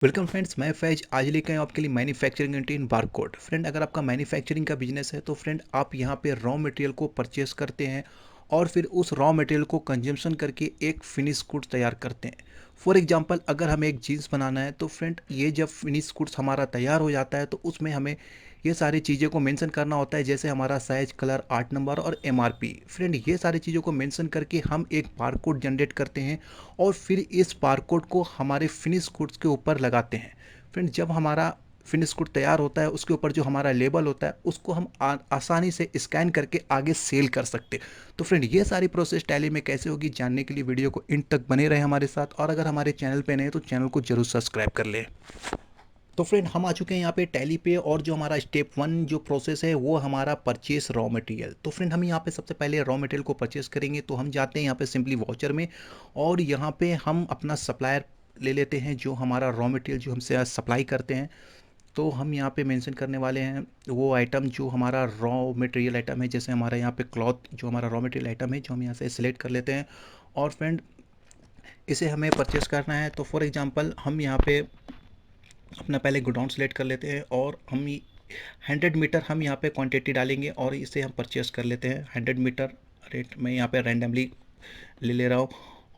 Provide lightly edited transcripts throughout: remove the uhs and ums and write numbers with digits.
Welcome friends, मैं फैज आज लेकर आया हूं आपके लिए manufacturing entry in barcode. Friend, अगर आपका मैन्युफैक्चरिंग का बिजनेस है तो फ्रेंड आप यहां पे रॉ मटेरियल को परचेस करते हैं और फिर उस रॉ मटेरियल को कंजम्पशन करके एक फिनिश गुड्स तैयार करते हैं। फॉर एग्जांपल, अगर हमें एक जीन्स बनाना है तो फ्रेंड ये जब फिनिश गुड्स हमारा तैयार हो जाता है तो उसमें हमें ये सारी चीज़ें को मेंशन करना होता है, जैसे हमारा साइज, कलर, आर्ट नंबर और एमआरपी। फ्रेंड, ये सारी चीज़ों को मेंशन करके हम एक बारकोड जनरेट करते हैं और फिर इस बारकोड को हमारे फिनिश गुड्स के ऊपर लगाते हैं। फ्रेंड, जब हमारा फिनिश गुड तैयार होता है उसके ऊपर जो हमारा लेबल होता है उसको हम आसानी से स्कैन करके आगे सेल कर सकते हैं। तो फ्रेंड, ये सारी प्रोसेस टैली में कैसे होगी जानने के लिए वीडियो को इन तक बने रहे हमारे साथ, और अगर हमारे चैनल पे नए हैं तो चैनल को जरूर सब्सक्राइब कर लें। तो फ्रेंड, हम आ चुके हैं यहाँ पे टैली पे, और जो हमारा स्टेप वन जो प्रोसेस है वो हमारा परचेस रॉ मटेरियल। तो फ्रेंड, हम यहाँ पे सबसे पहले रॉ मटेरियल को परचेस करेंगे, तो हम जाते हैं यहाँ पे सिंपली वाउचर में, और यहाँ पे हम अपना सप्लायर ले लेते हैं जो हमारा रॉ मटेरियल जो हमसे सप्लाई करते हैं। तो हम यहाँ पे मेंशन करने वाले हैं वो आइटम जो हमारा रॉ मटेरियल आइटम है, जैसे हमारा यहाँ पे क्लॉथ जो हमारा रॉ मटेरियल आइटम है जो हम यहाँ से सिलेक्ट कर लेते हैं। और फ्रेंड, इसे हमें परचेस करना है, तो फॉर एग्जांपल हम यहाँ पे अपना पहले गोडाउन सेलेक्ट कर लेते हैं, और हम 100 मीटर हम यहाँ पे क्वांटिटी डालेंगे और इसे हम परचेस कर लेते हैं 100 मीटर। रेट मैं यहाँ पे रैंडमली ले रहा हूँ,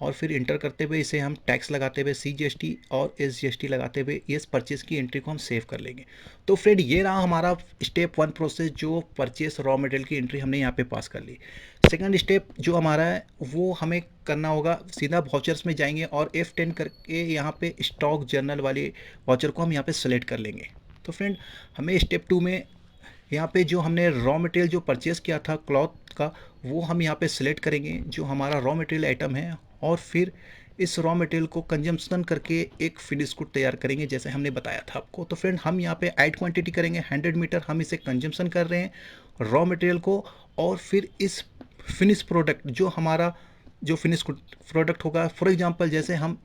और फिर इंटर करते हुए इसे हम टैक्स लगाते हुए CGST और SGST लगाते हुए इस परचेस की एंट्री को हम सेव कर लेंगे। तो फ्रेंड, ये रहा हमारा स्टेप वन प्रोसेस, जो परचेस रॉ मटेरियल की एंट्री हमने यहाँ पे पास कर ली। सेकंड स्टेप जो हमारा है वो हमें करना होगा, सीधा वाउचर्स में जाएंगे और F10 करके यहाँ पे स्टॉक जर्नल वाले वाउचर को हम यहाँ पे सेलेक्ट कर लेंगे। तो फ्रेंड, हमें स्टेप टू में यहाँ पे जो हमने रॉ मटेरियल जो परचेस किया था क्लॉथ का, वो हम यहाँ पे सिलेक्ट करेंगे जो हमारा रॉ मटेरियल आइटम है, और फिर इस रॉ मटेरियल को कंजम्पशन करके एक फिनिश गुड तैयार करेंगे जैसे हमने बताया था आपको। तो फ्रेंड, हम यहाँ पे ऐड क्वांटिटी करेंगे 100 मीटर, हम इसे कंजम्पशन कर रहे हैं रॉ मटेरियल को, और फिर इस फिनिश प्रोडक्ट जो हमारा जो फिनिश प्रोडक्ट होगा, फॉर एग्जांपल जैसे हम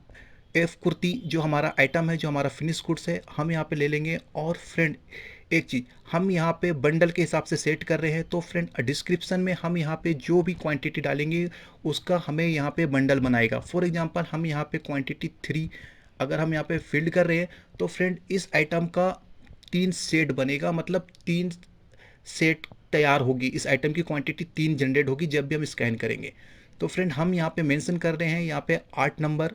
एफ कुर्ती जो हमारा आइटम है जो हमारा फिनिश गुड्स है हम यहाँ पे ले लेंगे। और फ्रेंड, एक चीज़ हम यहाँ पे बंडल के हिसाब से सेट कर रहे हैं, तो फ्रेंड डिस्क्रिप्शन में हम यहाँ पे जो भी क्वांटिटी डालेंगे उसका हमें यहाँ पे बंडल बनाएगा। फॉर एग्जांपल हम यहाँ पे क्वांटिटी 3 अगर हम यहाँ पे फिल्ड कर रहे हैं, तो फ्रेंड इस आइटम का 3 सेट बनेगा, मतलब 3 सेट तैयार होगी, इस आइटम की क्वांटिटी 3 जनरेट होगी जब भी हम स्कैन करेंगे। तो फ्रेंड, हम यहाँ पे मेंशन कर रहे हैं यहाँ पे 8 नंबर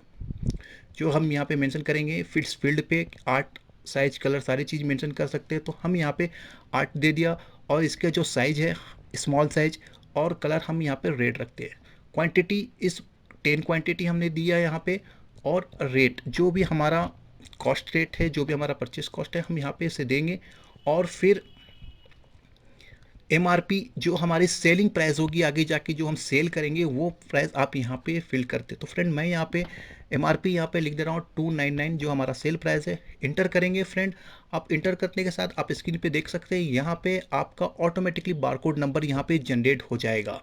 जो हम यहाँ पे मेंशन करेंगे, फिट्स फील्ड पे आर्ट, साइज, कलर सारी चीज़ मेंशन कर सकते हैं। तो हम यहाँ पे आर्ट दे दिया, और इसका जो साइज है स्मॉल साइज, और कलर हम यहाँ पे रेड रखते हैं। क्वांटिटी इस 10 क्वांटिटी हमने दिया यहाँ पे, और रेट जो भी हमारा कॉस्ट रेट है, जो भी हमारा परचेस कॉस्ट है हम यहाँ पे इसे देंगे। और फिर MRP जो हमारी सेलिंग प्राइस होगी आगे जाके जो हम सेल करेंगे वो प्राइस आप यहाँ पे फिल करते। तो फ्रेंड, मैं यहाँ पे MRP यहाँ पे लिख दे रहा हूँ 299 जो हमारा सेल प्राइस है। इंटर करेंगे फ्रेंड। आप इंटर करने के साथ आप स्क्रीन पे देख सकते हैं यहाँ पे आपका ऑटोमेटिकली बारकोड नंबर यहाँ पे जनरेट हो जाएगा।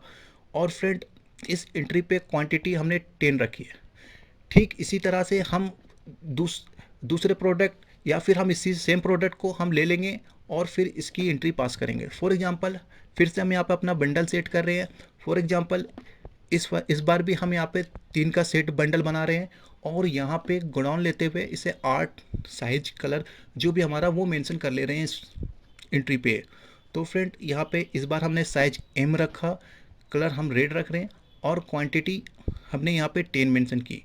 और फ्रेंड, इस एंट्री पे क्वांटिटी हमने 10 रखी है। ठीक इसी तरह से हम दूसरे प्रोडक्ट, या फिर हम इसी सेम प्रोडक्ट को हम ले लेंगे और फिर इसकी एंट्री पास करेंगे। फॉर एग्जांपल, फिर से हम यहाँ पे अपना बंडल सेट कर रहे हैं। फॉर एग्जांपल, इस बार भी हम यहाँ पे 3 का सेट बंडल बना रहे हैं, और यहाँ पे गोडाउन लेते हुए इसे आर्ट, साइज, कलर जो भी हमारा वो मेंशन कर ले रहे हैं इस एंट्री पे। तो फ्रेंड, यहाँ पे इस बार हमने साइज M रखा, कलर हम रेड रख रहे हैं, और क्वांटिटी हमने यहाँ पे 10 मेंशन की,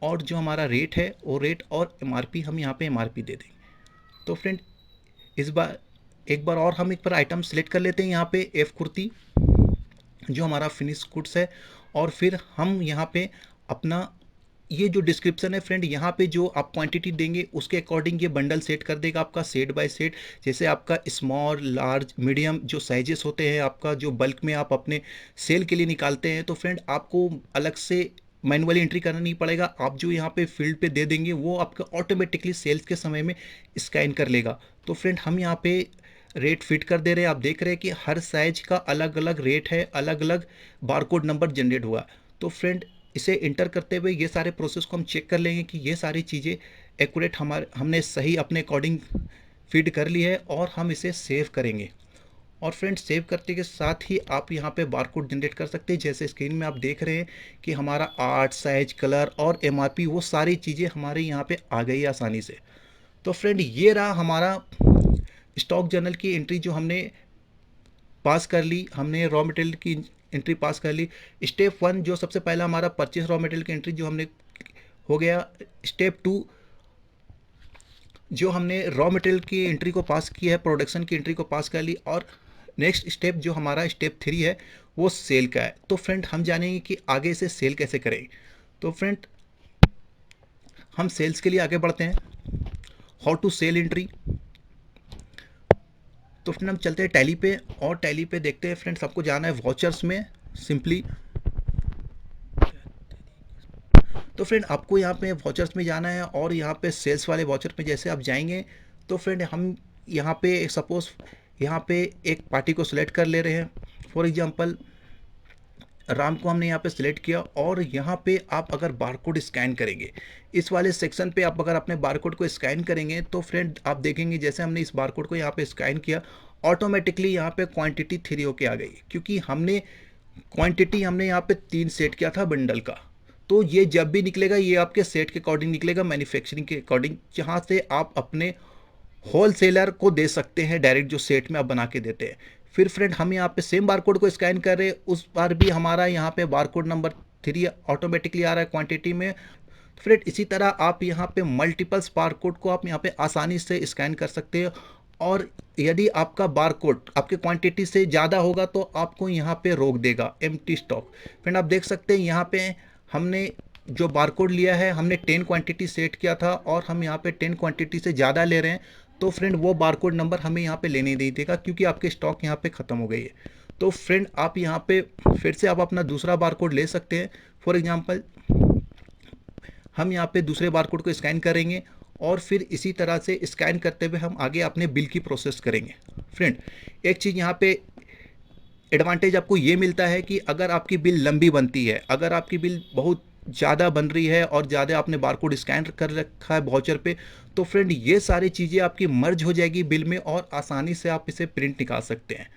और जो हमारा रेट है वो रेट, और MRP हम यहाँ पे MRP दे देंगे। तो फ्रेंड, इस बार एक बार और हम एक बार आइटम सेलेक्ट कर लेते हैं यहाँ पे F कुर्ती जो हमारा फिनिश गुड्स है, और फिर हम यहाँ पे अपना ये जो डिस्क्रिप्शन है फ्रेंड, यहाँ पे जो आप क्वांटिटी देंगे उसके अकॉर्डिंग ये बंडल सेट कर देगा आपका सेट बाय सेट। जैसे आपका स्मॉल, लार्ज, मीडियम जो साइजेस होते हैं आपका, जो बल्क में आप अपने सेल के लिए निकालते हैं, तो फ्रेंड आपको अलग से मैनुअली एंट्री करना नहीं पड़ेगा। आप जो यहाँ पे फील्ड पे दे देंगे वो आपका ऑटोमेटिकली सेल्स के समय में स्कैन कर लेगा। तो फ्रेंड, हम यहाँ पे रेट फिट कर दे रहे हैं। आप देख रहे हैं कि हर साइज का अलग अलग रेट है, अलग अलग बारकोड नंबर जनरेट हुआ। तो फ्रेंड, इसे इंटर करते हुए ये सारे प्रोसेस को हम चेक कर लेंगे कि ये सारी चीज़ें एक्यूरेट हमने सही अपने अकॉर्डिंग फीड कर ली है, और हम इसे सेव करेंगे। और फ्रेंड्स, सेव करते के साथ ही आप यहाँ पे बारकोड जनरेट कर सकते हैं। जैसे स्क्रीन में आप देख रहे हैं कि हमारा आर्ट, साइज, कलर और MRP वो सारी चीज़ें हमारे यहाँ पे आ गई है आसानी से। तो फ्रेंड ये रहा हमारा स्टॉक जर्नल की एंट्री जो हमने पास कर ली, हमने रॉ मटेरियल की एंट्री पास कर ली। स्टेप वन जो सबसे पहला हमारा परचेस रॉ मटेरियल की एंट्री जो हमने हो गया। स्टेप टू जो हमने रॉ मटेरियल की एंट्री को पास किया है, प्रोडक्शन की एंट्री को पास कर ली। और नेक्स्ट स्टेप जो हमारा स्टेप थ्री है वो सेल का है। तो फ्रेंड हम जानेंगे कि आगे से सेल कैसे करें। तो फ्रेंड हम सेल्स के लिए आगे बढ़ते हैं। How to sell entry. तो फ्रेंड हम चलते हैं टैली पे, और टैली पे देखते हैं फ्रेंड सबको जाना है वॉचर्स में सिंपली। तो फ्रेंड आपको यहाँ पे वॉचर्स में जाना है, और यहाँ पे सेल्स वाले वॉचर पे जैसे आप जाएंगे तो फ्रेंड हम यहाँ पे सपोज यहाँ पे एक पार्टी को सिलेक्ट कर ले रहे हैं। फॉर एग्जांपल राम को हमने यहाँ पे सिलेक्ट किया, और यहाँ पे आप अगर बारकोड स्कैन करेंगे, इस वाले सेक्शन पे आप अगर अपने बारकोड को स्कैन करेंगे तो फ्रेंड आप देखेंगे जैसे हमने इस बारकोड को यहाँ पे स्कैन किया, ऑटोमेटिकली यहाँ पे क्वांटिटी 3 होके आ गई, क्योंकि हमने क्वांटिटी हमने यहाँ पे 3 सेट किया था बंडल का। तो ये जब भी निकलेगा ये आपके सेट के अकॉर्डिंग निकलेगा, मैन्युफैक्चरिंग के अकॉर्डिंग, जहाँ से आप अपने होल सेलर को दे सकते हैं डायरेक्ट, जो सेट में आप बना के देते हैं। फिर फ्रेंड हम यहाँ पे सेम बारकोड को स्कैन कर रहे हैं, उस बार भी हमारा यहाँ पे बारकोड नंबर 3 ऑटोमेटिकली आ रहा है क्वांटिटी में। फ्रेंड इसी तरह आप यहाँ पे मल्टीपल्स बारकोड को आप यहाँ पे आसानी से स्कैन कर सकते हैं, और यदि आपका बारकोड आपके क्वांटिटी से ज़्यादा होगा तो आपको यहाँ पे रोक देगा एम्प्टी स्टॉक। फ्रेंड आप देख सकते हैं यहाँ पे हमने जो बारकोड लिया है, हमने 10 क्वांटिटी सेट किया था, और हम यहाँ पे 10 क्वांटिटी से ज़्यादा ले रहे हैं, तो फ्रेंड वो बारकोड नंबर हमें यहाँ पे लेने नहीं देगा, क्योंकि आपके स्टॉक यहाँ पे ख़त्म हो गई है। तो फ्रेंड आप यहाँ पे फिर से आप अपना दूसरा बारकोड ले सकते हैं। फॉर एग्जांपल हम यहाँ पे दूसरे बारकोड को स्कैन करेंगे, और फिर इसी तरह से स्कैन करते हुए हम आगे अपने बिल की प्रोसेस करेंगे। फ्रेंड एक चीज़ यहाँ पे एडवांटेज आपको ये मिलता है कि अगर आपकी बिल लंबी बनती है, अगर आपकी बिल बहुत ज़्यादा बन रही है और ज़्यादा आपने बारकोड स्कैन कर रखा है वाउचर पे, तो फ्रेंड ये सारी चीज़ें आपकी मर्ज हो जाएगी बिल में, और आसानी से आप इसे प्रिंट निकाल सकते हैं।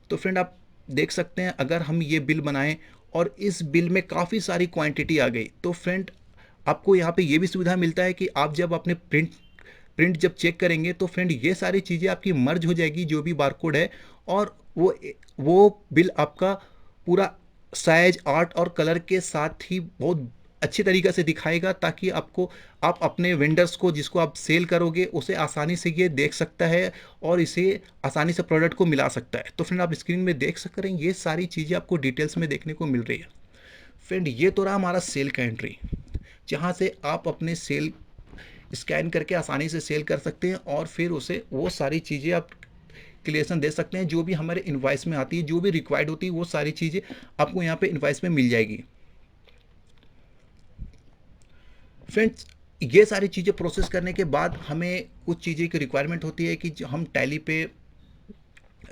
तो फ्रेंड आप देख सकते हैं अगर हम ये बिल बनाएं और इस बिल में काफ़ी सारी क्वांटिटी आ गई, तो फ्रेंड आपको यहाँ पे ये भी सुविधा मिलता है कि आप जब अपने प्रिंट जब चेक करेंगे तो फ्रेंड ये सारी चीज़ें आपकी मर्ज हो जाएगी जो भी बारकोड है, और वो बिल आपका पूरा साइज, आर्ट और कलर के साथ ही बहुत अच्छी तरीके से दिखाएगा, ताकि आपको आप अपने वेंडर्स को जिसको आप सेल करोगे उसे आसानी से ये देख सकता है, और इसे आसानी से प्रोडक्ट को मिला सकता है। तो फ्रेंड आप स्क्रीन में देख सकते हैं ये सारी चीज़ें आपको डिटेल्स में देखने को मिल रही है। फ्रेंड ये तो रहा हमारा सेल का एंट्री, जहाँ से आप अपने सेल स्कैन करके आसानी से सेल कर सकते हैं, और फिर उसे वो सारी चीज़ें आप क्लियरेशन दे सकते हैं जो भी हमारे इनवॉइस में आती है, जो भी रिक्वायर्ड होती है वो सारी चीज़ें आपको यहाँ पे इनवॉइस में मिल जाएगी। फ्रेंड्स ये सारी चीज़ें प्रोसेस करने के बाद हमें कुछ चीज़ें की रिक्वायरमेंट होती है कि हम टैली पे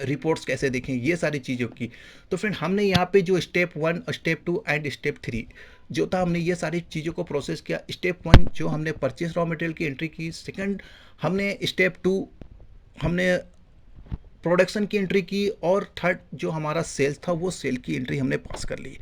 रिपोर्ट्स कैसे देखें, ये सारी चीज़ों की। तो फ्रेंड हमने यहाँ पे जो स्टेप 1, स्टेप 2 एंड स्टेप 3 जो था, हमने ये सारी चीज़ों को प्रोसेस किया। स्टेप 1 जो हमने परचेस रॉ मटेरियल की एंट्री की, सेकंड हमने स्टेप 2 हमने प्रोडक्शन की एंट्री की, और थर्ड जो हमारा सेल्स था वो सेल की एंट्री हमने पास कर ली।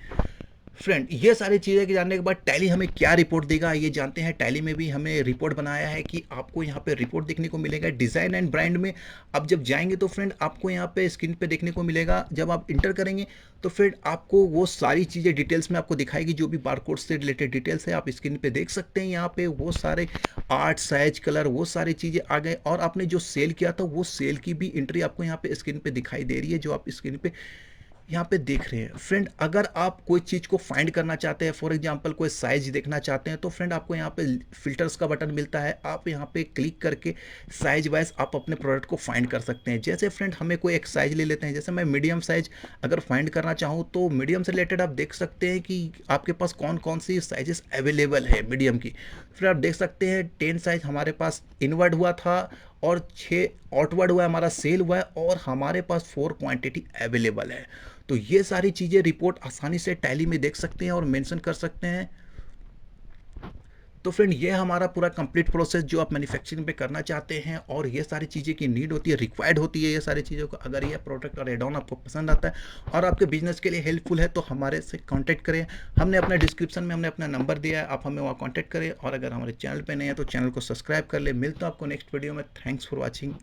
फ्रेंड ये सारी चीज़ें के जानने के बाद टैली हमें क्या रिपोर्ट देगा ये जानते हैं। टैली में भी हमें रिपोर्ट बनाया है कि आपको यहाँ पे रिपोर्ट देखने को मिलेगा डिज़ाइन एंड ब्रांड में। आप जब जाएंगे तो फ्रेंड आपको यहाँ पे स्क्रीन पे देखने को मिलेगा, जब आप इंटर करेंगे तो फ्रेंड आपको वो सारी चीज़ें डिटेल्स में आपको दिखाएगी, जो भी बारकोड से रिलेटेड डिटेल्स है आप स्क्रीन पे देख सकते हैं। यहाँ पे वो सारे आर्ट, साइज, कलर, वो सारी चीज़ें आ गए, और आपने जो सेल किया था वो सेल की भी एंट्री आपको यहाँ पे स्क्रीन पे दिखाई दे रही है, जो आप स्क्रीन पे यहाँ पे देख रहे हैं। फ्रेंड अगर आप कोई चीज़ को फाइंड करना चाहते हैं, फॉर एग्जांपल कोई साइज देखना चाहते हैं, तो फ्रेंड आपको यहाँ पे फिल्टर्स का बटन मिलता है, आप यहाँ पे क्लिक करके साइज वाइज आप अपने प्रोडक्ट को फाइंड कर सकते हैं। जैसे फ्रेंड हमें कोई एक साइज ले लेते हैं, जैसे मैं मीडियम साइज अगर फाइंड करना चाहूँ तो मीडियम से रिलेटेड आप देख सकते हैं कि आपके पास कौन कौन सी साइजेस अवेलेबल है मीडियम की। फिर आप देख सकते हैं 10 साइज हमारे पास इनवर्ड हुआ था, और 6 आउटवर्ड हुआ, हमारा सेल हुआ है, और हमारे पास 4 क्वांटिटी अवेलेबल है। तो ये सारी चीज़ें रिपोर्ट आसानी से टैली में देख सकते हैं और मेंशन कर सकते हैं। तो फ्रेंड ये हमारा पूरा कंप्लीट प्रोसेस जो आप मैन्युफैक्चरिंग पे करना चाहते हैं, और ये सारी चीज़ें की नीड होती है, रिक्वायर्ड होती है ये सारी चीज़ों को। अगर ये प्रोडक्ट और एड ऑन आपको पसंद आता है और आपके बिजनेस के लिए हेल्पफुल है तो हमारे से कांटेक्ट करें। हमने अपने डिस्क्रिप्शन में हमने अपना नंबर दिया है, आप हमें वहाँ कांटेक्ट करें। और अगर हमारे चैनल पे नए हैं तो चैनल को सब्सक्राइब कर ले। मिलता हूँ आपको नेक्स्ट वीडियो में। Thanks for watching.